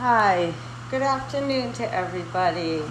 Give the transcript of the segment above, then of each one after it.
Hi, good afternoon to everybody.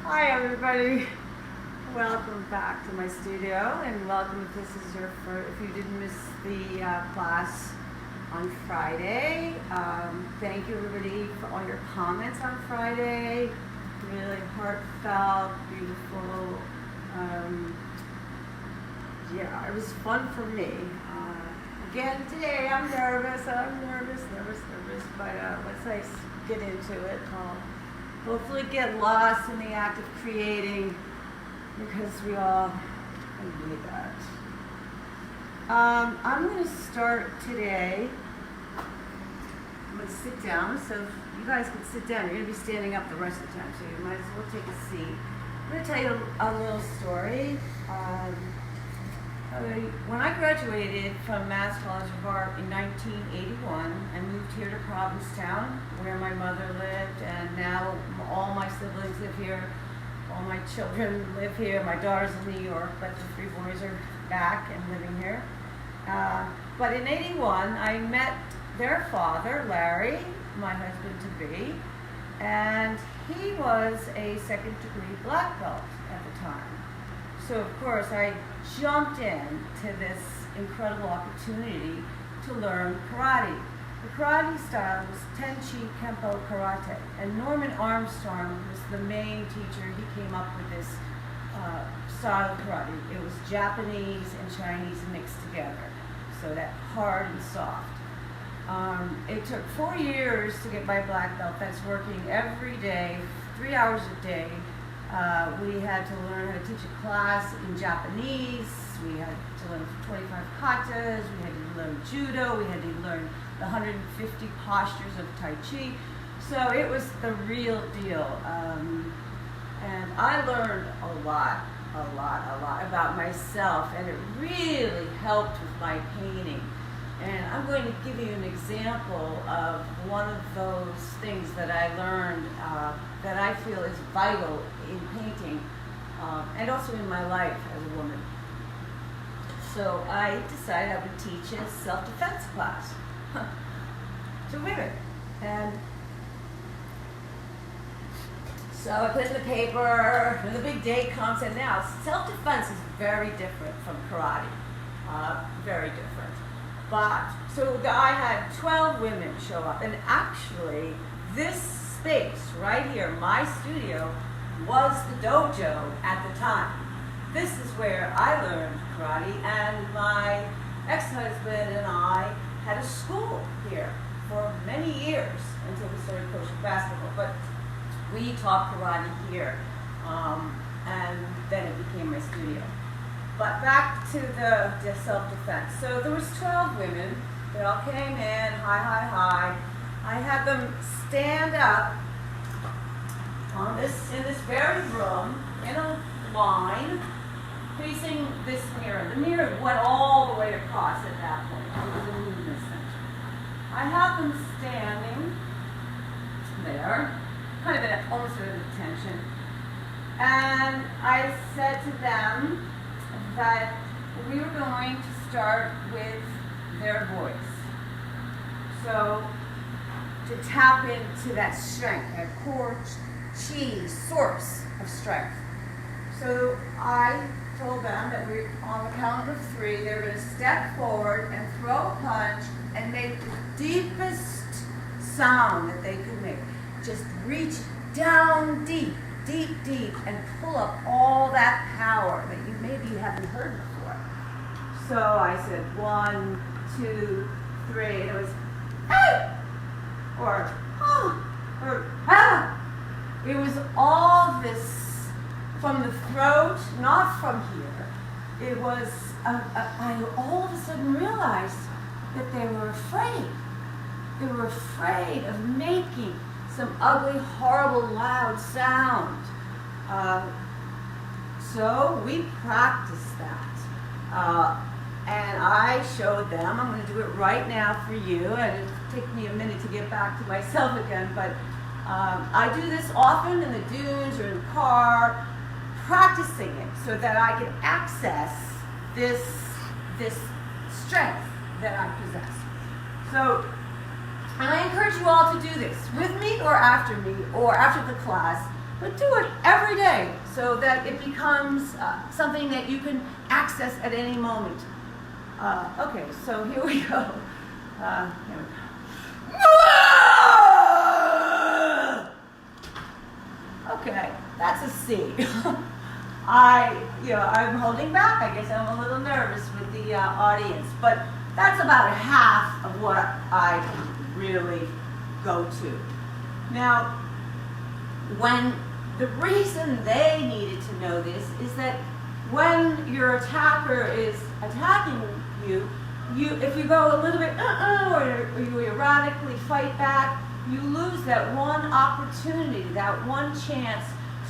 Hi everybody, welcome back to my studio, and welcome if this is your first, if you didn't miss the class on Friday. thank you everybody for all your comments on Friday. Really heartfelt, beautiful. Yeah, it was fun for me. Again, today I'm nervous, but let's get into it. I'll hopefully get lost in the act of creating, because we all need that. I'm going to start today. I'm going to sit down, so you guys can sit down. You're going to be standing up the rest of the time, so you might as well take a seat. I'm going to tell you a little story. When I graduated from Mass College of Art in 1981, I moved here to Provincetown, where my mother lived, and now all my siblings live here. All my children live here. My daughter's in New York, but the 3 boys are back and living here. But in 81, I met their father, Larry, my husband-to-be, and he was a second-degree black belt at the time. So, of course, I jumped in to this incredible opportunity to learn karate. The karate style was Tenchi Kempo Karate, and Norman Armstrong was the main teacher. He came up with this style of karate. It was Japanese and Chinese mixed together, so that hard and soft. It took 4 years to get my black belt. That's working every day, 3 hours a day. We had to learn how to teach a class in Japanese. We had to learn 25 katas. We had to learn judo. We had to learn the 150 postures of Tai Chi. So it was the real deal. And I learned a lot about myself, and it really helped with my painting. And I'm going to give you an example of one of those things that I learned that I feel is vital in painting and also in my life as a woman. So I decided I would teach a self-defense class to women. And so I put it in the paper, and the big day comes, and now self-defense is very different from karate, very different. But, so I had 12 women show up, and actually this space right here, my studio, was the dojo at the time. This is where I learned karate, and my ex-husband and I had a school here for many years until we started coaching basketball. But we taught karate here, and then it became my studio. But back to the self-defense. So there was 12 women. They all came in, hi. I had them stand up in this very room in a line facing this mirror. The mirror went all the way across at that point. It was a movement center. I have them standing there, kind of at almost at attention. And I said to them that we were going to start with their voice. So to tap into that strength, that core chi source of strength. So I told them that we, on the count of 3, they were going to step forward and throw a punch and make the deepest sound that they could make. Just reach down deep, and pull up all that power that you maybe haven't heard before. So I said 1, 2, 3, and it was hey, or oh, or ah. It was all this from the throat, not from here. It was, I all of a sudden realized that they were afraid. They were afraid of making some ugly, horrible, loud sound. So we practiced that. And I showed them, I'm going to do it right now for you, and it'll take me a minute to get back to myself again, but I do this often in the dunes or in the car, practicing it so that I can access this strength that I possess. So, and I encourage you all to do this with me or after the class, but do it every day so that it becomes something that you can access at any moment. Okay, so here we go. Here we go. see. I'm holding back. I guess I'm a little nervous with the audience, but that's about a half of what I really go to. Now, the reason they needed to know this is that when your attacker is attacking you, if you go a little bit or you erratically fight back, you lose that one opportunity, that one chance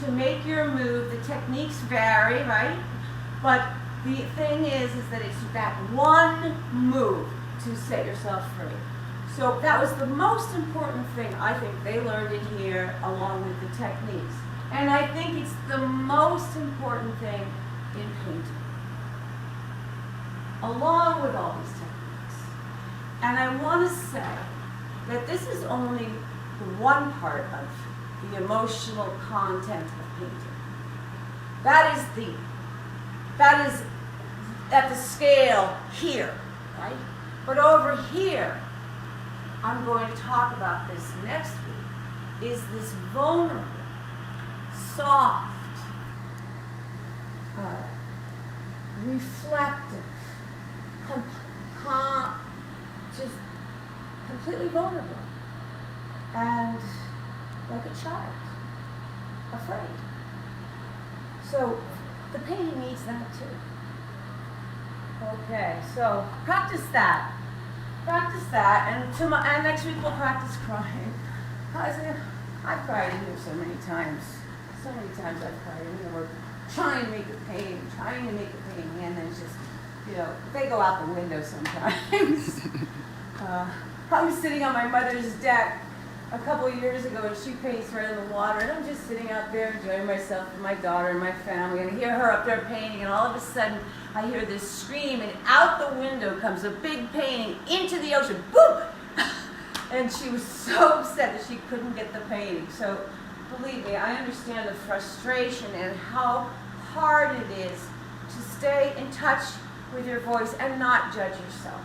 to make your move. The techniques vary, right? But the thing is that it's that one move to set yourself free. So that was the most important thing I think they learned in here, along with the techniques. And I think it's the most important thing in painting, along with all these techniques. And I want to say that this is only one part of the emotional content of painting. That is at the scale here, right? But over here, I'm going to talk about this next week, is this vulnerable, soft, reflective, just completely vulnerable, and like a child, afraid. So the painting needs that too. Okay, so practice that. Practice that, and next week we'll practice crying. I've cried in here so many times. So many times I've cried in here. We're trying to make a painting, and then it's just, they go out the window sometimes. I was sitting on my mother's deck a couple of years ago, and she paints right in the water, and I'm just sitting out there enjoying myself with my daughter and my family, and I hear her up there painting, and all of a sudden I hear this scream, and out the window comes a big painting into the ocean, boom! And she was so upset that she couldn't get the painting. So believe me, I understand the frustration and how hard it is to stay in touch with your voice and not judge yourself.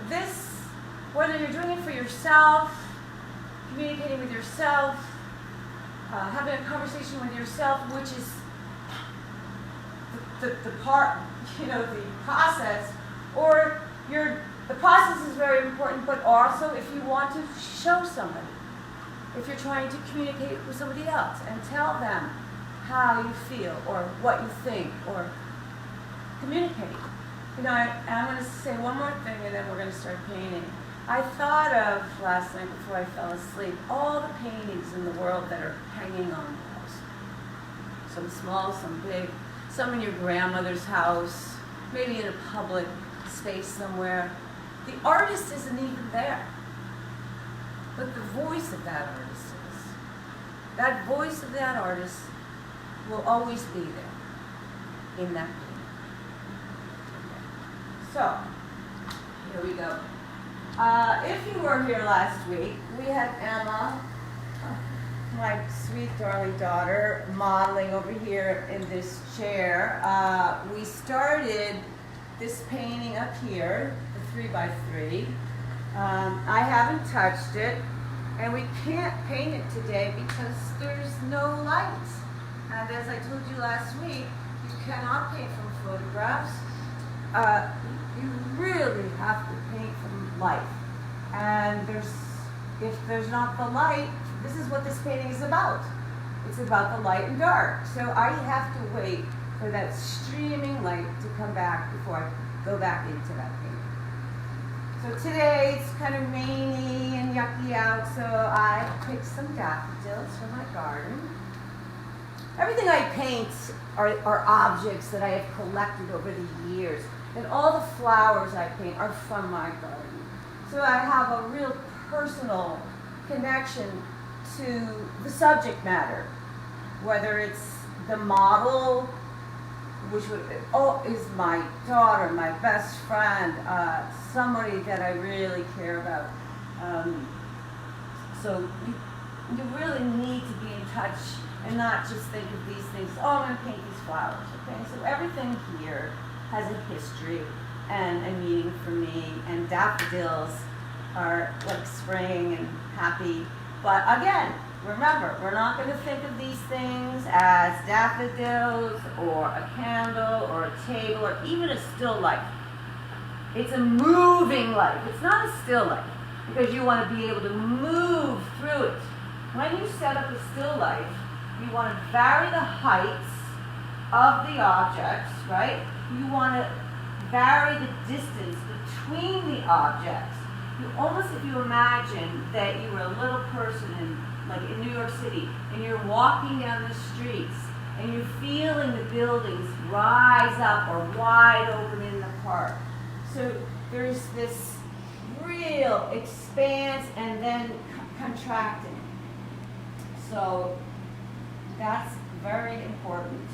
This, whether you're doing it for yourself, communicating with yourself, having a conversation with yourself, which is the part, the process, or the process is very important, but also if you want to show somebody, if you're trying to communicate with somebody else and tell them how you feel or what you think, or communicate. I'm going to say one more thing, and then we're going to start painting. I thought of last night before I fell asleep all the paintings in the world that are hanging on walls. Some small, some big, some in your grandmother's house, maybe in a public space somewhere. The artist isn't even there, but the voice of that artist is. That voice of that artist will always be there in that painting. So, here we go. If you were here last week, we had Emma, my sweet darling daughter, modeling over here in this chair. We started this painting up here, the 3x3. I haven't touched it, and we can't paint it today because there's no light. And as I told you last week, you cannot paint from photographs. You really have to paint from light. And if there's not the light, this is what this painting is about. It's about the light and dark. So I have to wait for that streaming light to come back before I go back into that painting. So today it's kind of rainy and yucky out, so I picked some daffodils from my garden. Everything I paint are objects that I have collected over the years. And all the flowers I paint are from my garden. So I have a real personal connection to the subject matter, whether it's the model, which is my daughter, my best friend, somebody that I really care about. So you really need to be in touch and not just think of these things, oh, I'm going to paint these flowers, okay? So everything here has a history and a meaning for me, and daffodils are like spring and happy. But again, remember, we're not going to think of these things as daffodils or a candle or a table or even a still life. It's a moving life. It's not a still life because you want to be able to move through it. When you set up a still life, you want to vary the heights of the objects, right? You want to vary the distance between the objects. You almost, if you imagine that you were a little person in New York City, and you're walking down the streets, and you're feeling the buildings rise up or wide open in the park. So there's this real expanse and then contracting. So that's very important.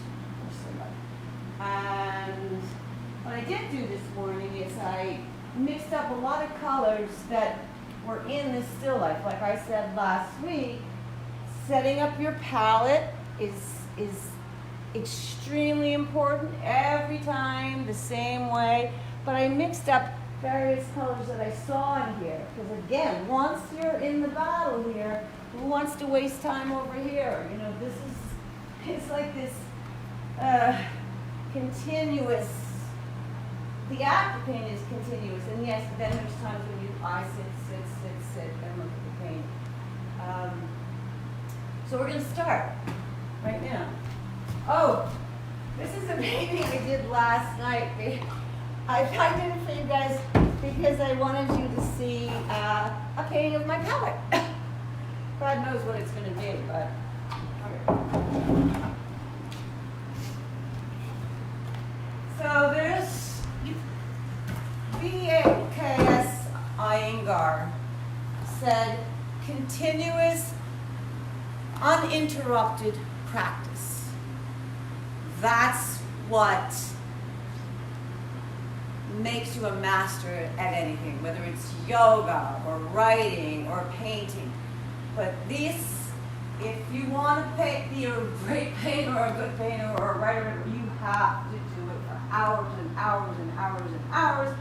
And what I did do this morning is I mixed up a lot of colors that were in this still life. Like I said last week, setting up your palette is extremely important every time the same way. But I mixed up various colors that I saw in here. Because again, once you're in the battle here, who wants to waste time over here? You know, it's like this continuous, the act of paint is continuous, and yes, then there's times when I sit, and look at the paint. So we're going to start right now. Oh, this is a painting I did last night. I did it for you guys because I wanted you to see a painting of my palette. God knows what it's going to be, but okay. So there's V.A.K.S. Iyengar said, continuous, uninterrupted practice. That's what makes you a master at anything, whether it's yoga or writing or painting. But this, if you want to be a great painter or a good painter or a writer, you have to do it for hours and hours and hours and hours.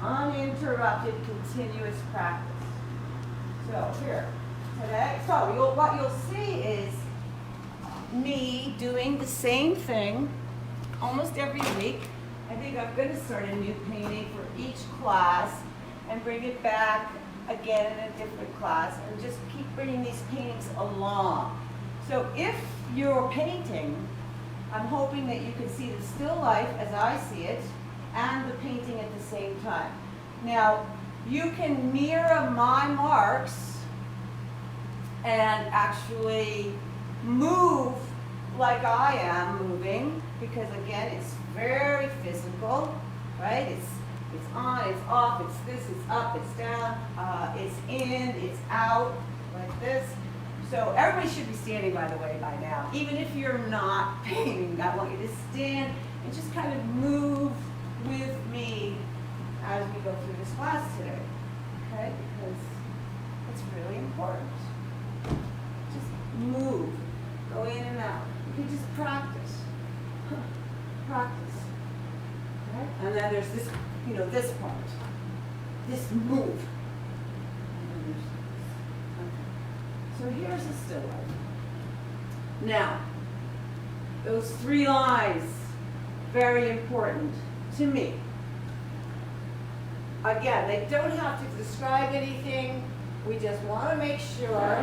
Uninterrupted, continuous practice. So here, today, what you'll see is me doing the same thing almost every week. I think I'm going to start a new painting for each class and bring it back again in a different class and just keep bringing these paintings along. So if you're painting, I'm hoping that you can see the still life as I see it and the painting at the same time. Now, you can mirror my marks and actually move like I am moving, because again, it's very physical, right? It's on, it's off, it's this, it's up, it's down, it's in, it's out, like this. So everybody should be standing, by the way, by now. Even if you're not painting, I want you to stand and just kind of move with me as we go through this class today, okay? Because it's really important. Just move, go in and out. You can just practice, practice, okay? And then there's this, this part, this move. So here's a still life. Now, those 3 lines, very important to me. Again, they don't have to describe anything. We just want to make sure.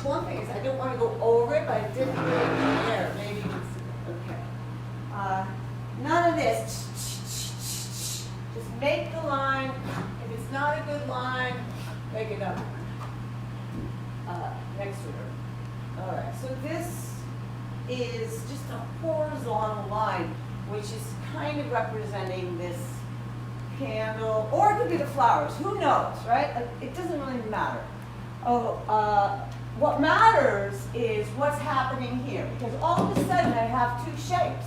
One thing is I don't want to go over it, but I did put it there. Maybe you can see it. Okay. None of this. Just make the line. If it's not a good line, make it up next to it. All right. So this is just a horizontal line, which is kind of representing this candle, or it could be the flowers. Who knows, right? It doesn't really matter. What matters is what's happening here, because all of a sudden I have 2 shapes,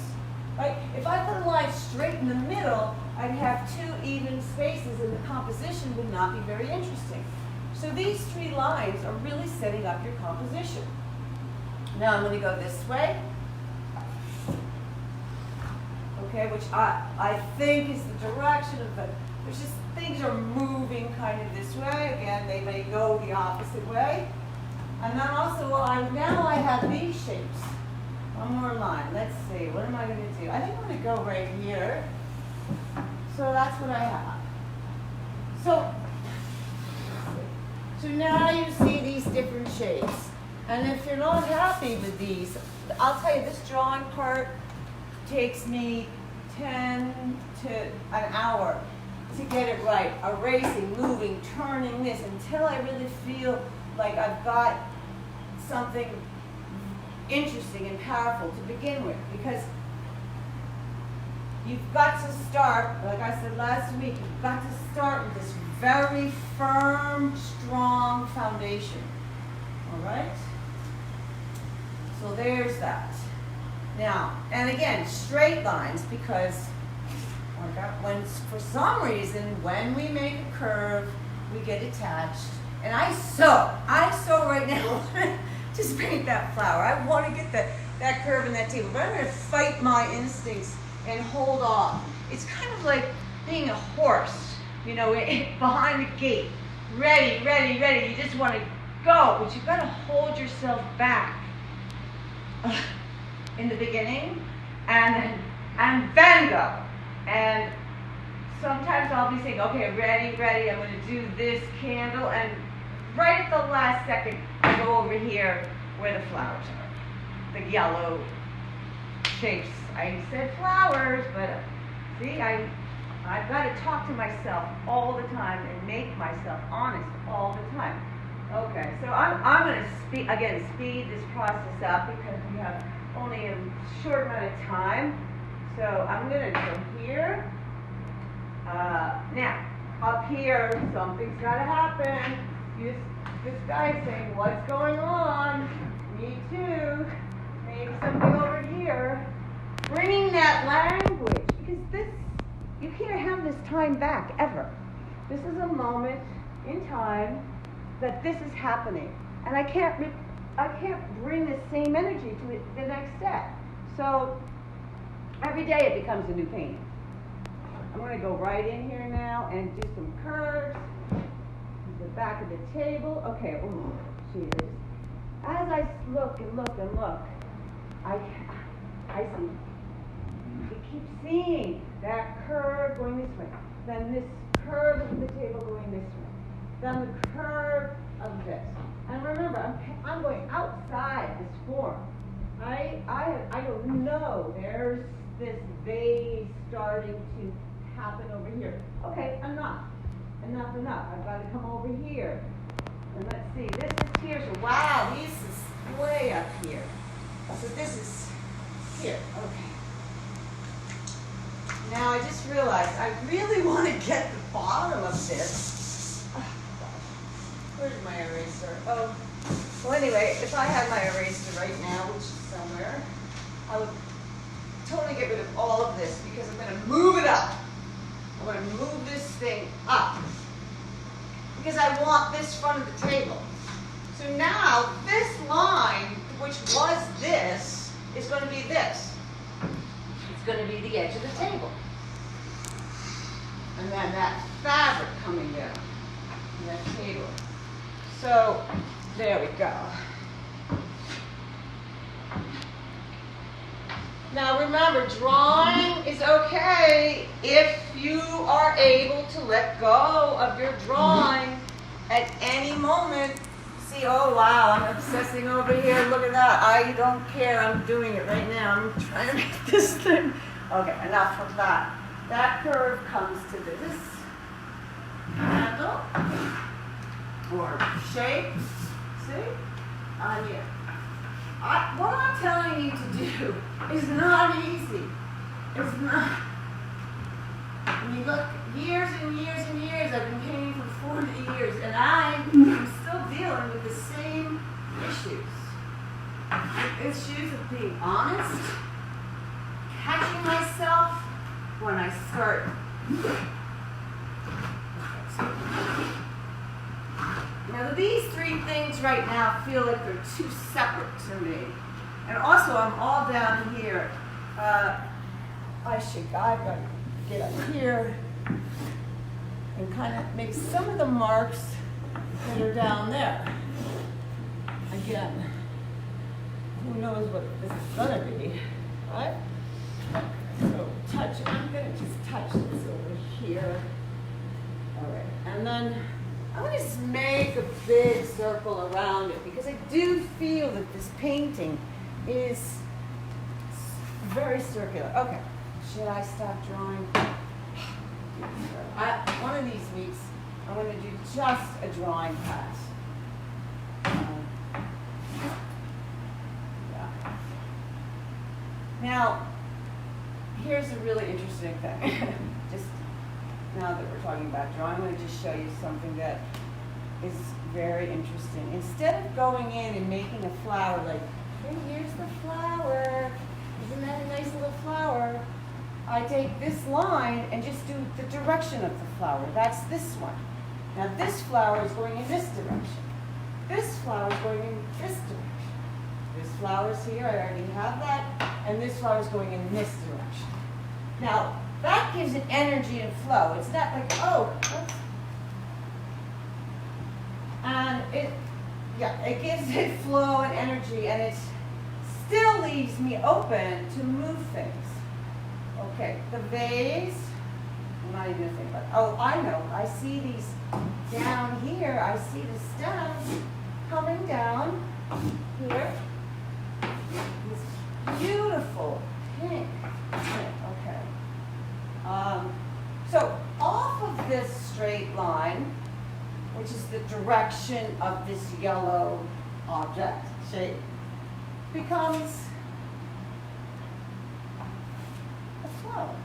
right? If I put a line straight in the middle, I'd have 2 even spaces, and the composition would not be very interesting. So these 3 lines are really setting up your composition. Now I'm going to go this way, okay, which I think is the direction of there's just things are moving kind of this way. Again, they may go the opposite way. And then also, now I have these shapes. One more line. Let's see. What am I going to do? I think I'm going to go right here. So that's what I have. So now you see these different shapes. And if you're not happy with these, I'll tell you, this drawing part takes me 10 to an hour to get it right. Erasing, moving, turning this until I really feel like I've got something interesting and powerful to begin with. Because you've got to start, like I said last week, you've got to start with this very firm, strong foundation. All right? So there's that. Now, and again, straight lines, because for some reason, when we make a curve, we get attached. And I sew right now, just paint that flower. I want to get that curve in that table, but I'm going to fight my instincts and hold off. It's kind of like being a horse, you know, behind the gate, ready, ready, ready. You just want to go, but you've got to hold yourself back in the beginning, and then go. And sometimes I'll be saying, okay, ready, ready, I'm going to do this candle, and right at the last second, I go over here where the flowers are, the yellow shapes. I said flowers, but see, I've got to talk to myself all the time and make myself honest all the time. Okay, so I'm going to speed this process up because we have only a short amount of time. So I'm going to go here. Now, up here, something's got to happen. This guy's saying, what's going on? Me too. Maybe something over here. Bringing that language, because you can't have this time back, ever. This is a moment in time that this is happening. And I can't bring the same energy to it the next set. So every day it becomes a new painting. I'm going to go right in here now and do some curves. The back of the table. Okay, oh, Jesus. As I look and look and look, I see, we keep seeing that curve going this way. Then this curve of the table going this way. Then the curve of this. And remember, I'm going outside this form. I don't know. There's this vase starting to happen over here. Okay, enough. I've got to come over here. And let's see, this is here. So wow, this is way up here. So this is here. Okay. Now I just realized I really want to get the bottom of this. Oh, where's my eraser? Oh. Well, anyway, if I had my eraser right now, which is somewhere, I would totally get rid of all of this because I'm going to move it up. I'm going to move this thing up because I want this front of the table. So now this line, which was this, is going to be this. It's going to be the edge of the table. And then that fabric coming down that table. So there we go. Now remember, drawing is okay if you are able to let go of your drawing at any moment. See, oh wow, I'm obsessing over here, look at that. I don't care, I'm doing it right now. I'm trying to make this thing. Okay, enough of that. That curve comes to this handle or shape. See? On here. What I'm telling you to do is not easy. It's not. When you look, years and years and years, I've been painting for 40 years, and I'm still dealing with the same issues. The issues of being honest, catching myself when I start. Now these three things right now feel like they're too separate to me. And also I'm all down here. I've got to get up here. and kind of make some of the marks that are down there. Again, who knows what this is gonna be, right? So touch, I'm gonna just touch this over here. All right, and then I'm gonna just make a big circle around it because I do feel that this painting is very circular. Okay, should I stop drawing? One of these weeks, I'm gonna do just a drawing class. Yeah. Now, here's a really interesting thing. Just now that we're talking about drawing, I'm going to just show you something that is very interesting. Instead of going in and making a flower like, hey, here's the flower, isn't that a nice little flower? I take this line and just do the direction of the flower. That's this one. Now this flower is going in this direction. This flower is going in this direction. This flower's here, I already have that, and this flower is going in this direction. Now, that gives it energy and flow. It's not like, oh, oops. And it gives it flow and energy, and it still leaves me open to move things. Okay, the vase, I'm not even gonna think about it. Oh, I know, I see these down here, I see the stems coming down here. This beautiful pink. Okay. So off of this straight line, which is the direction of this yellow object shape, becomes a flower.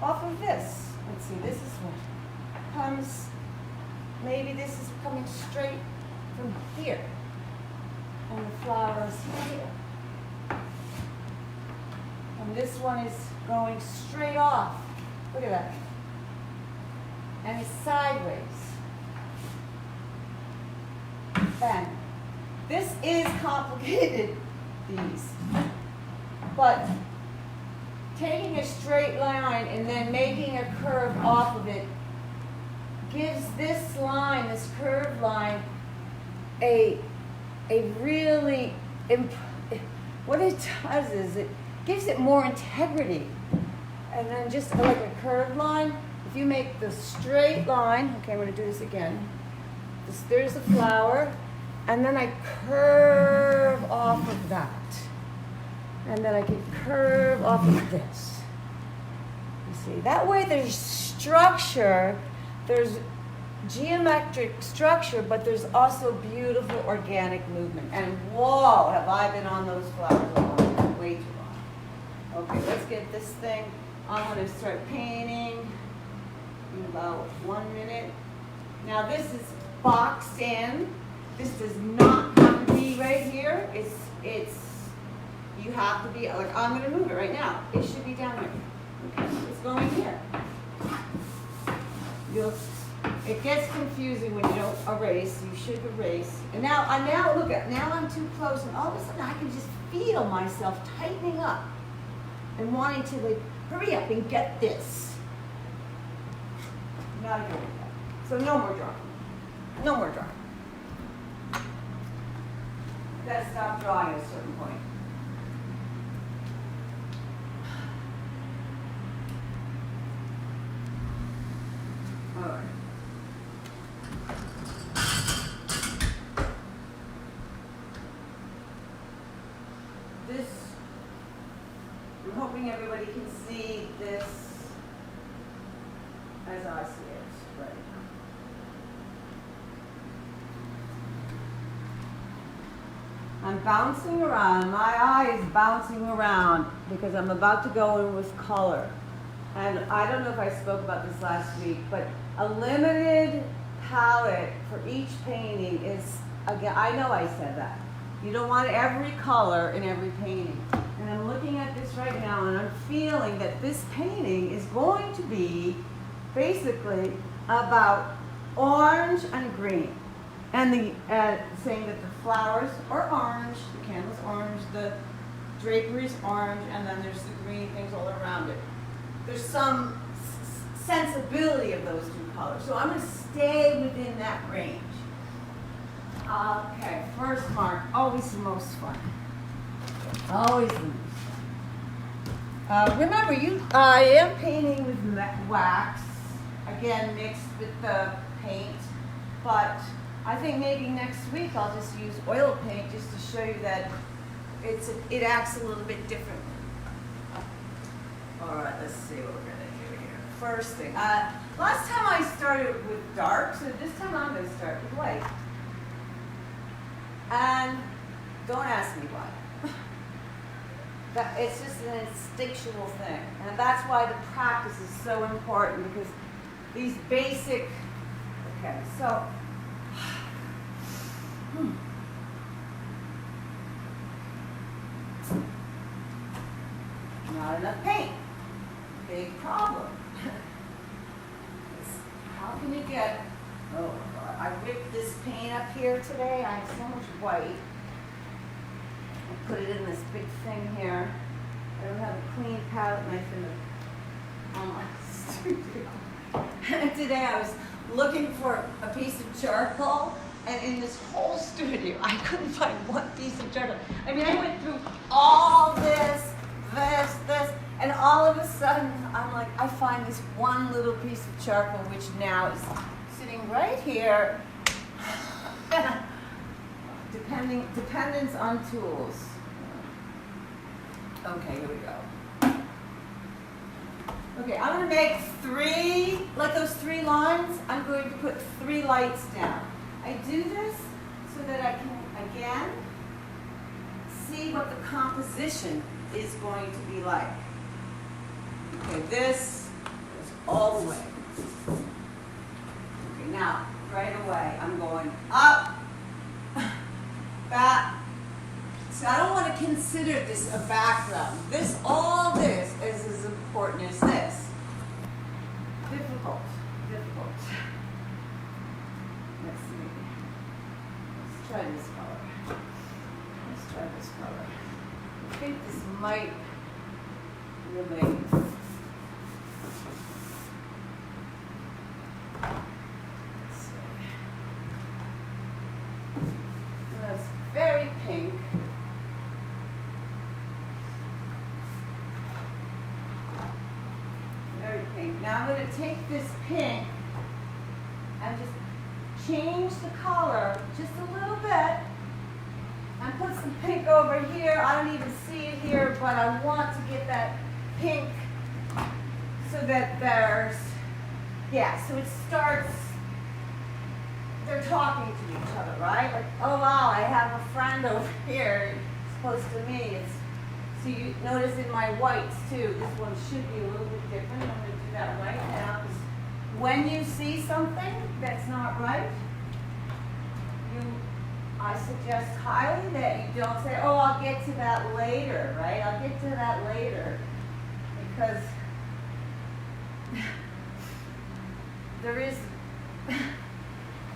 Off of this, let's see, this is what comes, maybe this is coming straight from here, and the flower is here. And this one is going straight off. Look at that. And it's sideways. Then, this is complicated, these. But taking a straight line and then making a curve off of it gives this line, this curved line, a really, what it does is it gives it more integrity. And then just like a curved line, if you make the straight line, okay, I'm going to do this again. There's the flower, and then I curve off of that. And then I can curve off of this. You see, that way there's structure, there's geometric structure, but there's also beautiful organic movement. And whoa, have I been on those flowers a long time, way too long. Okay, let's get this thing. I'm going to start painting in about 1 minute. Now this is boxed in. This does not have to be right here. You have to be, like, I'm going to move it right now. It should be down here. Okay, it's going here. It gets confusing when you don't erase. You should erase. And now look at, now I'm too close, and all of a sudden I can just feel myself tightening up and wanting to, like, hurry up and get this. Not a good idea. So no more drawing. No more drawing. You gotta stop drawing at a certain point. All right. This, I'm hoping everybody can see this as I see it right now. I'm bouncing around. My eye is bouncing around because I'm about to go in with color. And I don't know if I spoke about this last week, but a limited palette for each painting is, again, I know I said that. You don't want every color in every painting. And I'm looking at this right now and I'm feeling that this painting is going to be basically about orange and green. And saying that the flowers are orange, the candle's orange, the drapery is orange, and then there's the green things all around it. there's some sensibility of those two colors. So I'm going to stay within that range. Okay, first mark, always the most fun. Always the most fun. Remember, I am painting with wax, again mixed with the paint, but I think maybe next week I'll just use oil paint just to show you that it acts a little bit differently. All right, let's see what we're gonna do here. First thing, last time I started with dark, so this time I'm gonna start with white. And don't ask me why. It's just an instinctual thing, and that's why the practice is so important, because these basic. Okay, so. Not enough paint. Big problem. How can you get, oh God, I ripped this paint up here today. I have so much white. I put it in this big thing here. I don't have a clean palette knife on my studio. Today I was looking for a piece of charcoal, and in this whole studio, I couldn't find one piece of charcoal. I mean, I went through all this, and all of a sudden, I'm like, I find this one little piece of charcoal, which now is sitting right here. Dependence on tools. Okay, here we go. Okay, I'm going to make like those 3 lines, I'm going to put 3 lights down. I do this so that I can, again, see what the composition is going to be like. Okay, this goes all the way. Okay, now, right away, I'm going up, back. So I don't want to consider this a background. All this is as important as this. Difficult. Let's see. Let's try this color. I think this might really. Let's see. That's very pink. Now I'm going to take this pink and just change the color just a little bit and put some pink over here. I don't even see it here, but I want to get that pink so that so it starts, they're talking to each other, right? Like, oh wow, I have a friend over here, it's close to me. So you notice in my whites too, this one should be a little bit different. I'm going to do that right now. When you see something that's not right, I suggest highly that you don't say, oh, I'll get to that later, right? I'll get to that later. Because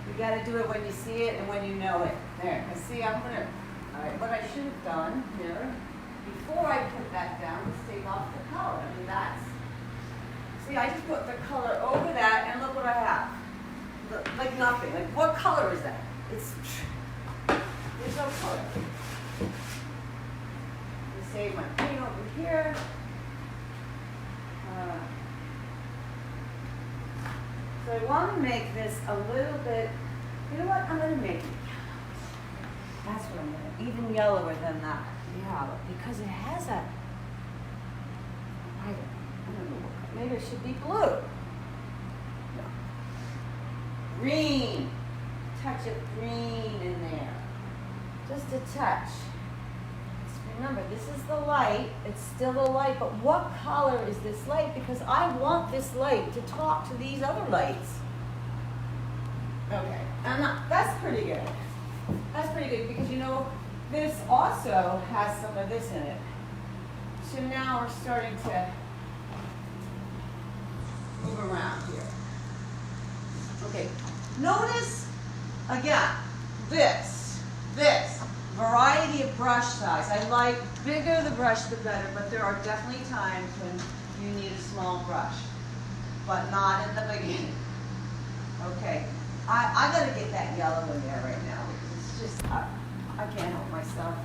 you got to do it when you see it and when you know it. There, I see, all right, what I should have done here, before I put that down, let's take off the color. I mean, see, I just put the color over that, and look what I have. Like nothing. Like, what color is that? There's no color. Let me save my paint over here. So I want to make this a little bit, you know what, I'm going to make it yellow. That's what I'm going to, even yellower than that. Yeah, because it has a, I don't know, maybe it should be blue. No. Green. Touch of green in there. Just a touch. Just remember, this is the light. It's still the light, but what color is this light? Because I want this light to talk to these other lights. Okay, and that's pretty good. That's pretty good because you know, this also has some of this in it. So now we're starting to move around here. Okay, notice again, this variety of brush size. I like bigger the brush the better, but there are definitely times when you need a small brush, but not in the beginning. Okay, I gotta get that yellow in there right now because it's just, I can't help myself.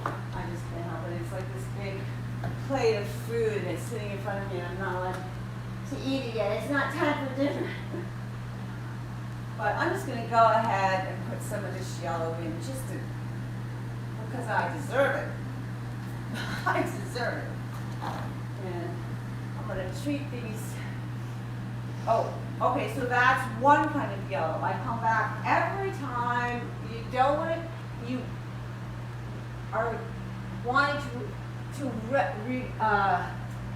I just can't help it. It's like this big plate of food and it's sitting in front of me and I'm not allowed to eat it yet. It's not time for dinner. But I'm just gonna go ahead and put some of this yellow in because I deserve it. I deserve it. And I'm gonna treat these. Oh, okay, so that's one kind of yellow. I come back every time you don't want it, you are wanting to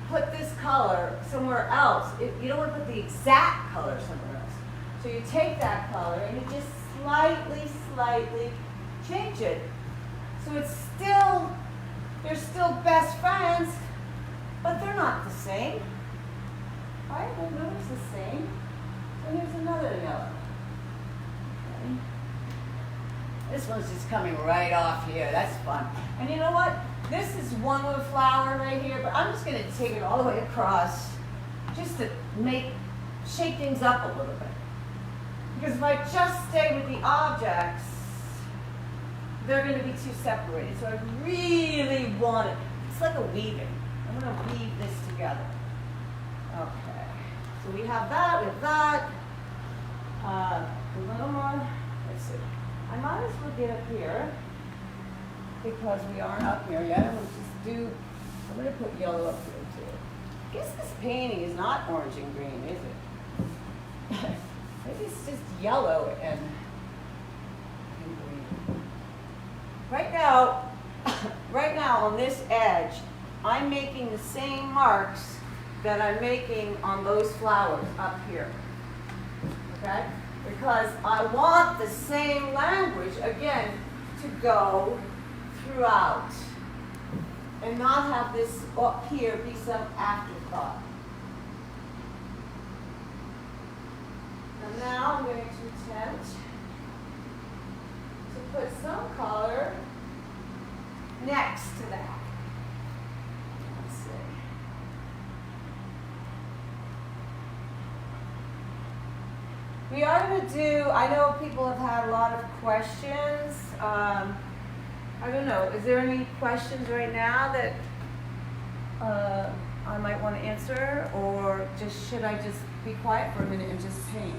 put this color somewhere else. You don't want to put the exact color somewhere else. So you take that color and you just slightly change it. So it's still, they're still best friends, but they're not the same. Right? I know it's the same. So here's another yellow. Okay. This one's just coming right off here. That's fun. And you know what? This is one little flower right here, but I'm just going to take it all the way across just to shake things up a little bit. Because if I just stay with the objects, they're going to be too separated. So I really want it. It's like a weaving. I'm going to weave this together. Okay. So we have that with that. A little more. Let's see. I might as well get up here because we aren't up here yet. I'm going to put yellow up here too. I guess this painting is not orange and green, is it? Maybe it's just yellow and green. Right now on this edge, I'm making the same marks that I'm making on those flowers up here. Okay? Because I want the same language, again, to go throughout. And not have this up here be some afterthought. And now I'm going to attempt to put some color next to that. Let's see. We are going to do, I know people have had a lot of questions. I don't know, is there any questions right now that I might want to answer? Or should I just be quiet for a minute and just paint?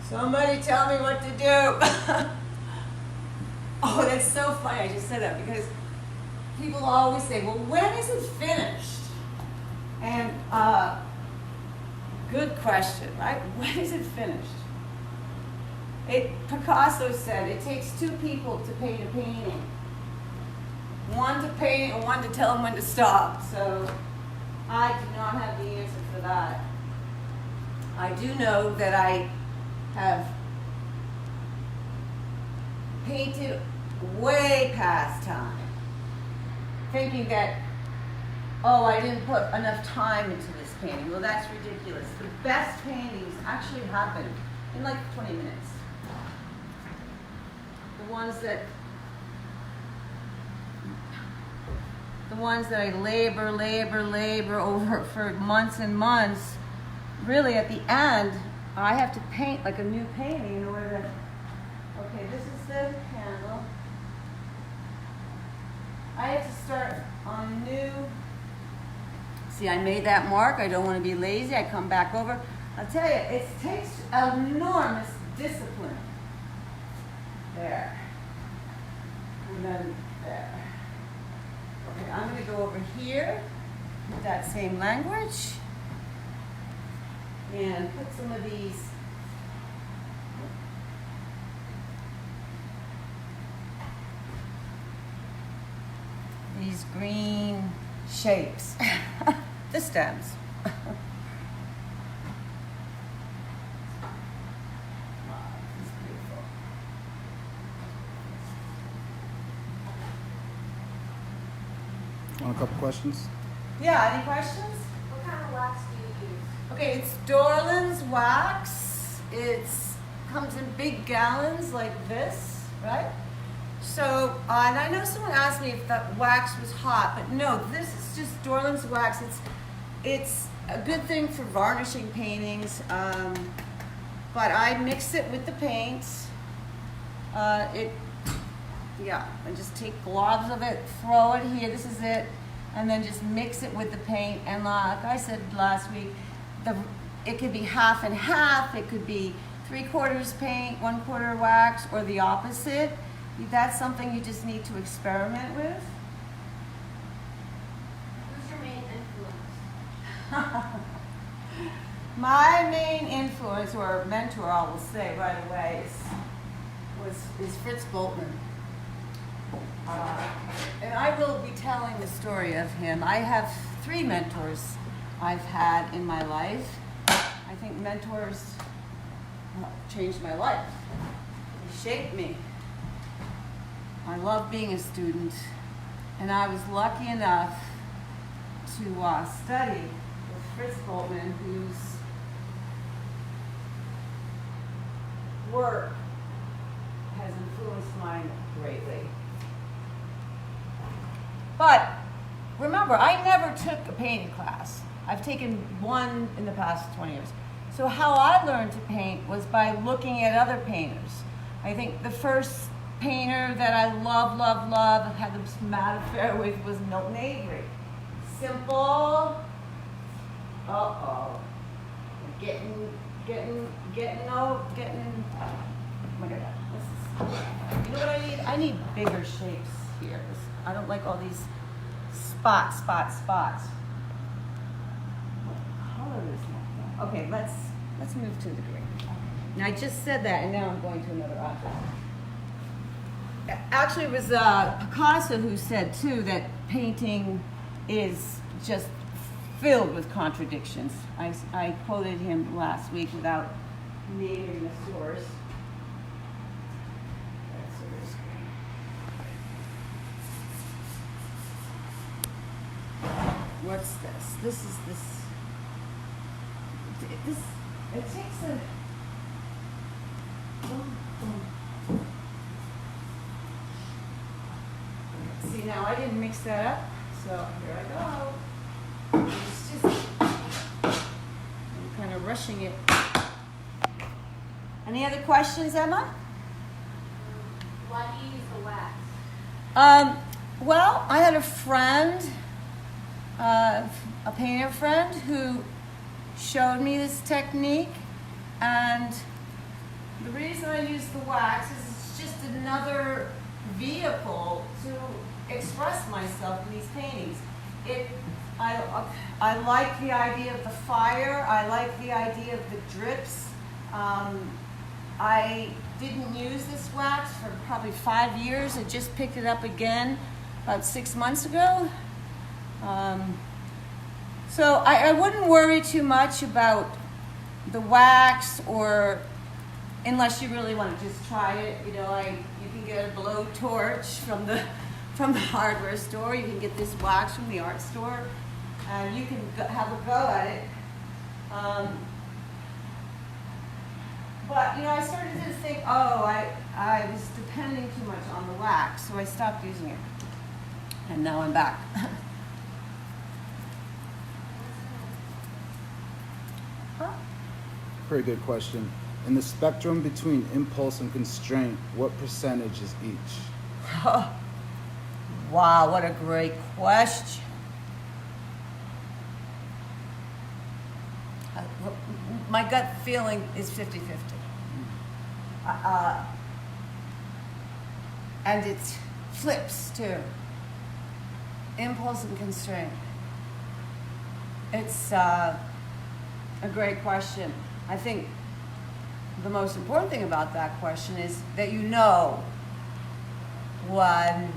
Somebody tell me what to do. Oh, that's so funny. I just said that because people always say, well, when is it finished? And good question, right? When is it finished? Picasso said it takes two people to paint a painting. One to paint and one to tell them when to stop. So I do not have the answer for that. I do know that I have painted way past time, thinking that, oh, I didn't put enough time into this painting. Well, that's ridiculous. The best paintings actually happen in like 20 minutes. The ones that I labor over for months and months, really at the end, I have to paint like a new painting in order to, okay, this is the candle. I have to start on new. See, I made that mark. I don't want to be lazy. I come back over. I'll tell you, it takes enormous discipline. There. And then there. Okay, I'm going to go over here with that same language and put some of these green shapes, the stems. Want a couple questions? Yeah, any questions? What kind of wax do you use? Okay, it's Dorland's wax. Comes in big gallons like this, right? So, and I know someone asked me if that wax was hot, but no, this is just Dorland's wax. It's a good thing for varnishing paintings, but I mix it with the paints. Yeah, I just take globs of it, throw it here, this is it, and then just mix it with the paint. And like I said last week, it could be half and half, it could be 3/4 paint, 1/4 wax, or the opposite. That's something you just need to experiment with. Who's your main influence? My main influence or mentor, I will say right away, is Fritz Boltmann. And I will be telling the story of him. I have 3 mentors I've had in my life. I think mentors changed my life. They shaped me. I love being a student, and I was lucky enough to study with Fritz Boltmann, whose work has influenced mine greatly. But remember, I never took a painting class. I've taken one in the past 20 years. So how I learned to paint was by looking at other painters. I think the first painter that I love, had this mad affair with was Milton Avery. Simple. Getting. Oh my God. You know what I need? I need bigger shapes here. I don't like all these spots. What color is that? Okay, let's move to the green. Now I just said that, and now I'm going to another object. Actually, it was Picasso who said too that painting is just filled with contradictions. I quoted him last week without naming the source. What's this? This is this. It takes a. See, now I didn't mix that up, so here I go. It's just, I'm kind of rushing it. Any other questions, Emma? Why do you use the wax? Well, I had a friend, a painter friend, who showed me this technique, and the reason I use the wax is it's just another vehicle to express myself in these paintings. I like the idea of the fire. I like the idea of the drips. I didn't use this wax for probably 5 years. I just picked it up again about 6 months ago. So I wouldn't worry too much about the wax, or unless you really want to just try it. You know, you can get a blowtorch from the hardware store. You can get this wax from the art store, and you can have a go at it. But you know, I started to think, I was depending too much on the wax, so I stopped using it, and now I'm back. Very good question. In the spectrum between impulse and constraint, what percentage is each? Wow, what a great question. My gut feeling is 50-50. And it flips too. Impulse and constraint. It's a great question. I think the most important thing about that question is that you know when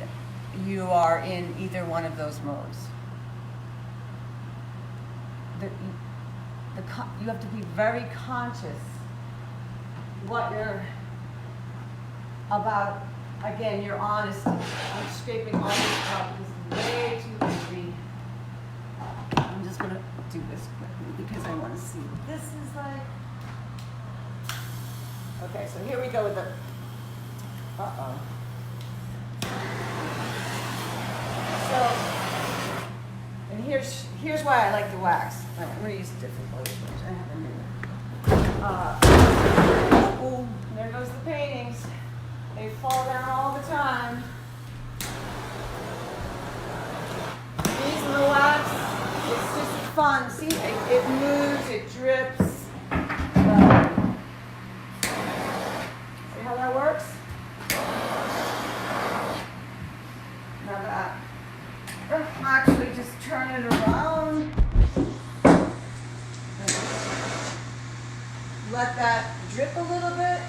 you are in either one of those modes. You have to be very conscious what you're about. Again, your honesty. I'm scraping all this up. This is way too heavy. I'm just going to do this quickly because I want to see what this is like. Okay, so here we go with the, here's why I like the wax. I'm going to use a different color. I have a new one. There goes the paintings. They fall down all the time. Using the wax, it's just fun. See, it moves, it drips. See how that works? Now that, actually just turn it around. Let that drip a little bit.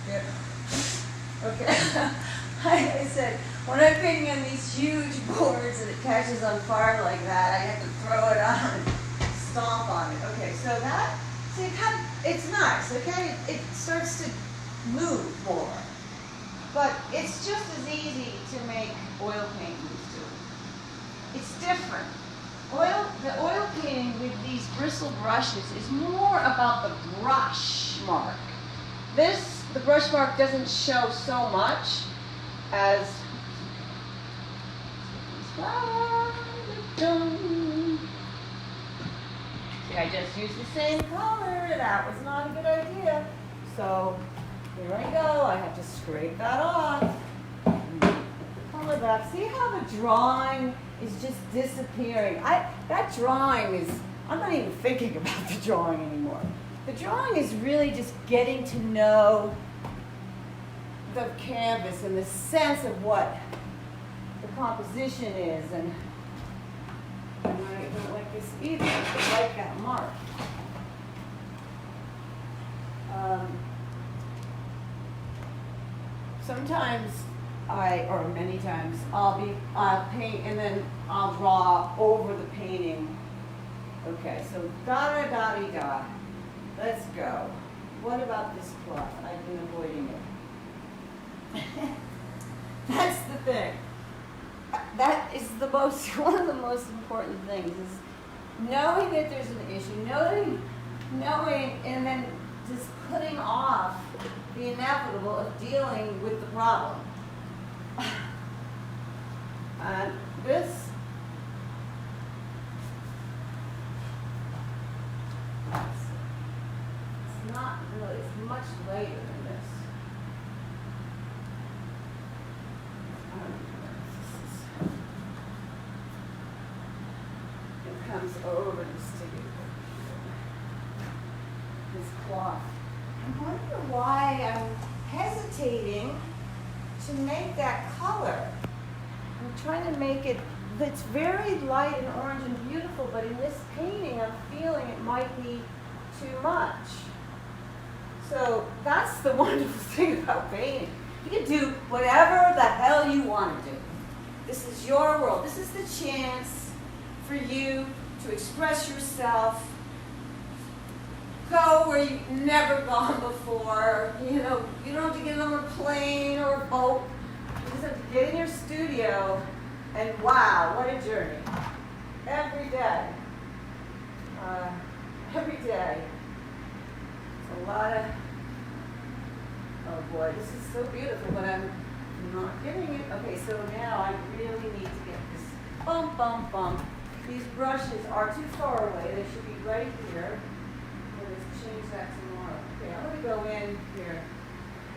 Yep. Okay. Like I said, when I'm painting on these huge boards and it catches on fire like that, I have to throw it on and stomp on it. Okay, so that, see, it's nice, okay? It starts to move more. But it's just as easy to make oil paintings too. It's different. The oil painting with these bristle brushes is more about the brush mark. The brush mark doesn't show so much as see, I just used the same color. That was not a good idea. So here I go. I have to scrape that off. Color back. See how the drawing is just disappearing. That drawing is, I'm not even thinking about the drawing anymore. The drawing is really just getting to know the canvas and the sense of what the composition is. And I don't like this either. I like that mark. Sometimes or many times, I'll paint and then I'll draw over the painting. Okay, so da-da-da-dee-da. Let's go. What about this cloth? I've been avoiding it. That's the thing. That is one of the most important things is knowing that there's an issue, knowing and then just putting off the inevitable of dealing with the problem. And this, it's not really, it's much later than this. It comes over the sticky, this cloth. I wonder why I'm hesitating to make that color. I'm trying to make it, it's very light and orange and beautiful, but in this painting I'm feeling it might be too much. So that's the wonderful thing about painting. You can do whatever the hell you want to do. This is your world. This is the chance for you to express yourself, go where you've never gone before. You know, you don't have to get on a plane or a boat. You just have to get in your studio and wow, what a journey. Every day. Every day. It's a lot of, oh boy, this is so beautiful, but I'm not getting it. Okay, so now I really need to get this bump, bump, bump. These brushes are too far away. They should be right here. Let's change that tomorrow. Okay, I'm going to go in here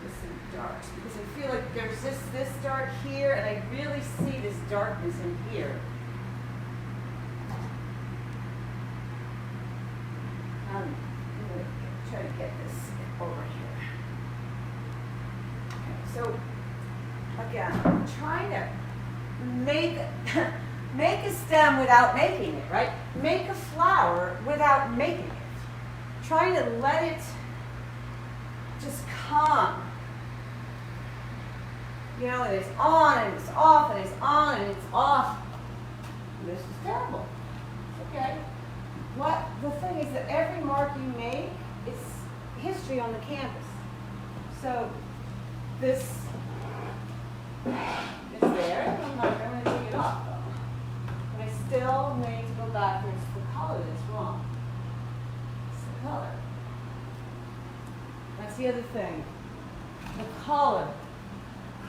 with some darks because I feel like there's this dark here, and I really see this darkness in here. I'm going to try to get this over here. Okay, so again, I'm trying to make a stem without making it, right? Make a flower without making it. Trying to let it just come. You know, and it's on and it's off and it's on and it's off. This is terrible. Okay. The thing is that every mark you make is history on the canvas. So this is there. I'm not going to take it off though. But I still need to go backwards. The color that's wrong. It's the color. That's the other thing. The color.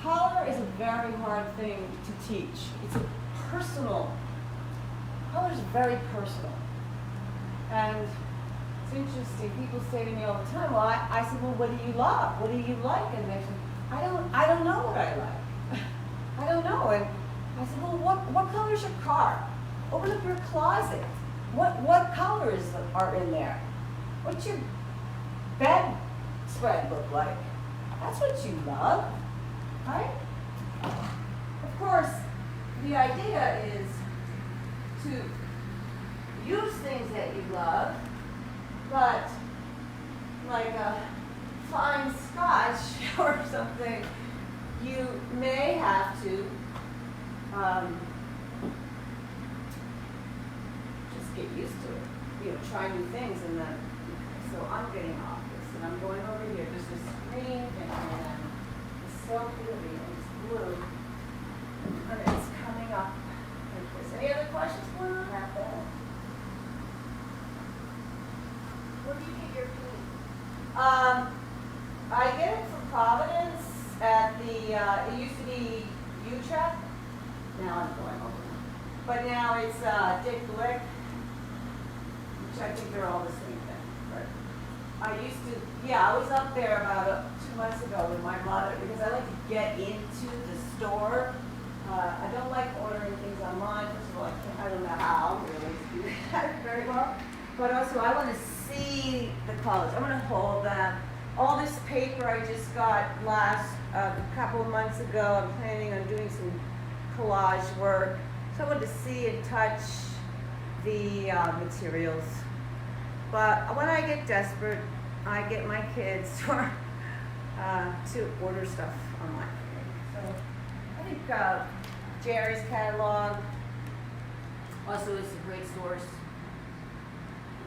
Color is a very hard thing to teach. It's a personal very personal. And it's interesting, people say to me all the time, well, I said, well, what do you love? What do you like? And they said, I don't know what I like. I don't know. And I said, well, what color is your car? Open up your closet. What colors are in there? What's your bedspread look like? That's what you love, right? Of course, the idea is to use things that you love, but like a fine scotch or something, you may have to just get used to it. Try new things, and then so I'm getting off this, and I'm going over here. There's this green thing, and it's so pretty, and it's blue, and it's coming up like this. Any other questions going on out there? Where do you get your paint? I get it from Providence at the, it used to be Utrecht. Now I'm going over. But now it's Dick Blick, which I think they're all the same thing. But I used to, I was up there about 2 months ago with my mother because I like to get into the store. I don't like ordering things online. First of all, I don't know how really to do that very well. But also I want to see the colors. I'm going to hold them. All this paper I just got a couple of months ago. I'm planning on doing some collage work. So I want to see and touch the materials. But when I get desperate, I get my kids to order stuff online. So I think Jerry's catalog also is a great source.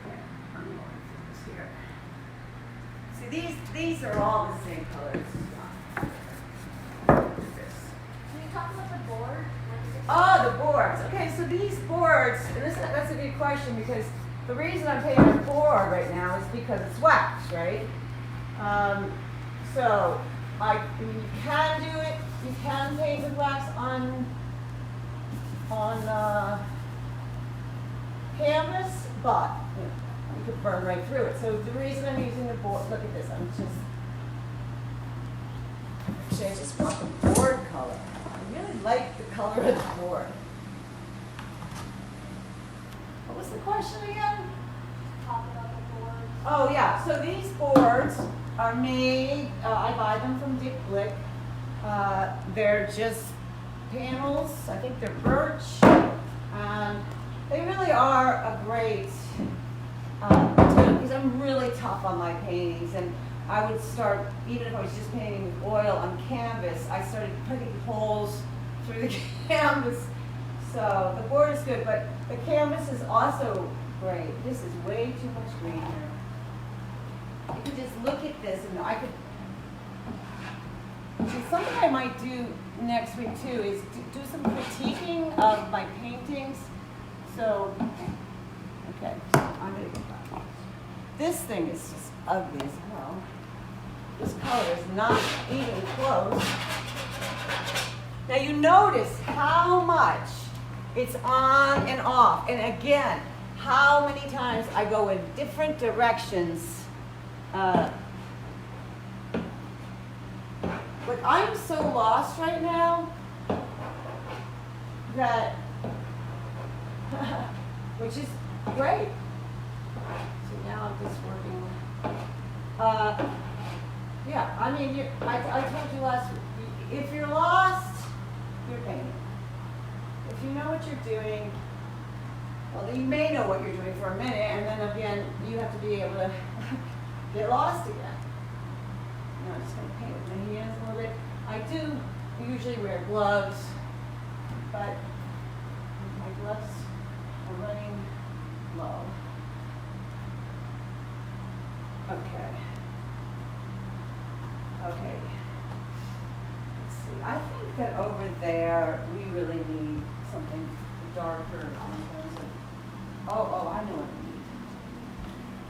Okay, I'm going through this here. See, these are all the same colors. Can you talk about the board? Oh, the boards. Okay, so these boards, and that's a good question because the reason I'm painting a board right now is because it's wax, right? So you can do it. You can paint with wax on canvas, but you could burn right through it. So the reason I'm using the board, look at this. I'm just want the board color. I really like the color of the board. What was the question again? Talk about the board. Oh yeah, so these boards are made, I buy them from Dick Blick. They're just panels, I think they're birch. And they really are a great, because I'm really tough on my paintings. And I would start, even if I was just painting with oil on canvas, I started putting holes through the canvas. So the board is good, but the canvas is also great. This is way too much green here. You could just look at this and I could, something I might do next week too is do some critiquing of my paintings. So, okay, I'm gonna get back. This thing is just ugly as hell. This color is not even close. Now you notice how much it's on and off. And again, how many times I go in different directions. Like I'm so lost right now that, which is great. So now I'm just working. Yeah, I mean, I told you last week, if you're lost, you're painting. If you know what you're doing, well, you may know what you're doing for a minute, and then again, you have to be able to get lost again. I'm just going to paint with my hands a little bit. I do usually wear gloves, but my gloves are running low. Okay. Okay. Let's see. I think that over there we really need something darker on terms of. Oh, I know what we need.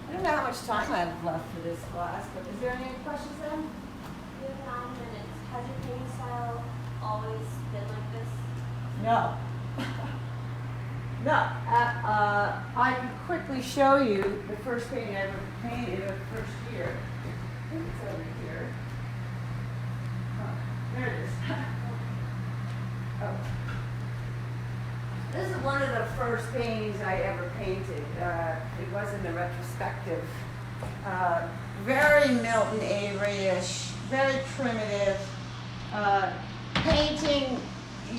I don't know how much time I have left for this class, but is there any questions then? You have 9 minutes. Has your painting style always been like this? No. No, I can quickly show you the first painting I ever painted the first year. I think it's over here. Oh, there it is. Oh. This is one of the first paintings I ever painted. It was in the retrospective. Very Milton Avery-ish, very primitive. Painting,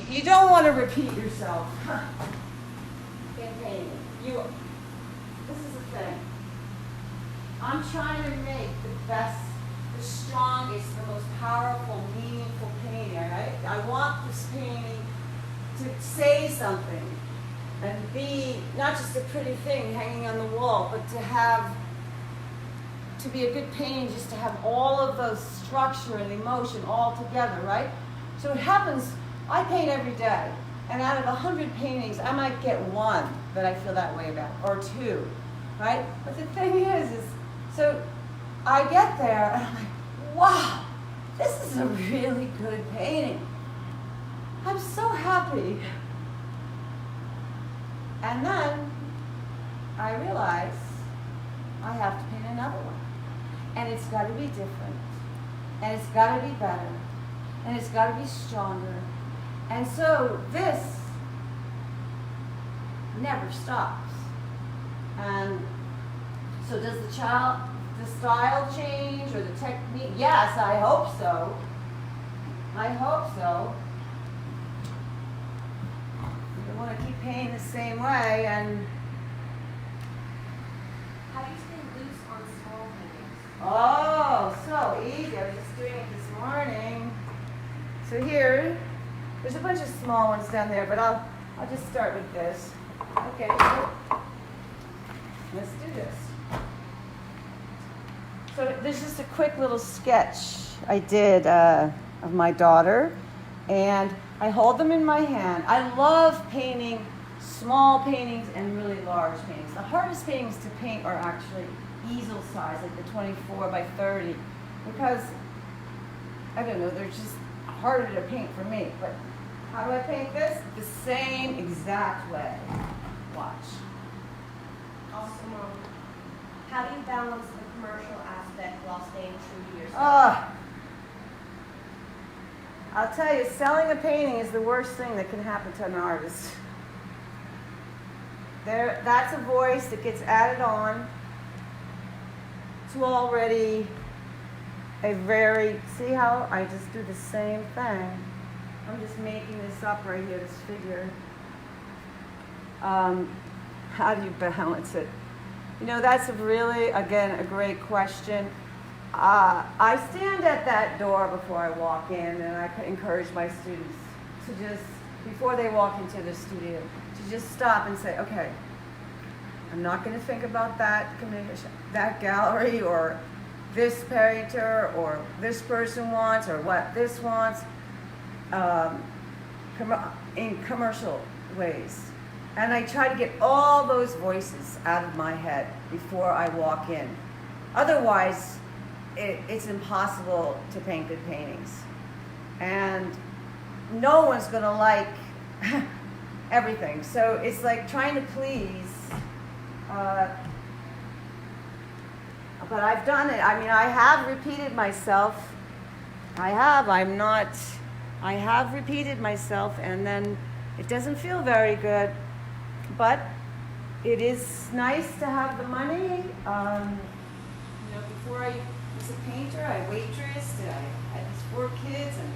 you don't want to repeat yourself in painting. This is the thing. I'm trying to make the best, the strongest, the most powerful, meaningful painting, right? I want this painting to say something and be not just a pretty thing hanging on the wall, but to be a good painting, just to have all of those structure and emotion all together, right? So it happens, I paint every day, and out of 100 paintings, I might get one that I feel that way about, or two, right? But the thing is so I get there, and I'm like, wow, this is a really good painting. I'm so happy. And then I realize I have to paint another one. And it's got to be different. And it's got to be better. And it's got to be stronger. And so this never stops. And so does the style change or the technique? Yes, I hope so. I hope so. You want to keep painting the same way, and How do you stay loose on small paintings? oh, so easy. I was just doing it this morning. So here, there's a bunch of small ones down there, but I'll just start with this. Okay, so let's do this. So there's just a quick little sketch I did of my daughter, and I hold them in my hand. I love painting small paintings and really large paintings. The hardest paintings to paint are actually easel size, like the 24 by 30, because, I don't know, they're just harder to paint for me. But how do I paint this? The same exact way. Watch. Also, how do you balance the commercial aspect while staying true to yourself? I'll tell you, selling a painting is the worst thing that can happen to an artist. That's a voice that gets added on to already a very, see how I just do the same thing? I'm just making this up right here, this figure. How do you balance it? You know, that's really, again, a great question. I stand at that door before I walk in, and I encourage my students to just, before they walk into the studio, to just stop and say, okay, I'm not going to think about that gallery, or this painter, or this person wants, or what this wants, in commercial ways. And I try to get all those voices out of my head before I walk in. Otherwise, it's impossible to paint good paintings. And no one's going to like everything. So it's like trying to please. But I've done it. I mean, I have repeated myself. I have repeated myself, and then it doesn't feel very good. But it is nice to have the money. You know, before I was a painter, I waitressed, and I had these 4 kids, and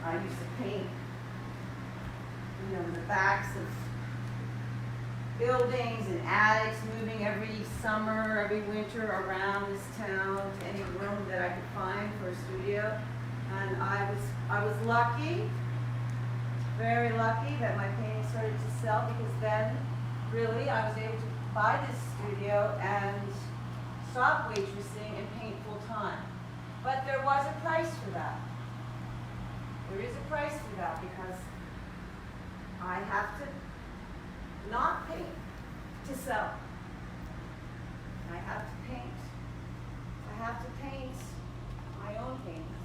I used to paint, you know, the backs of buildings and attics, moving every summer, every winter around this town to any room that I could find for a studio. And I was lucky, very lucky, that my painting started to sell, because then really I was able to buy this studio and stop waitressing and paint full time. But there was a price for that. There is a price for that, because I have to not paint to sell. I have to paint. I have to paint my own paintings.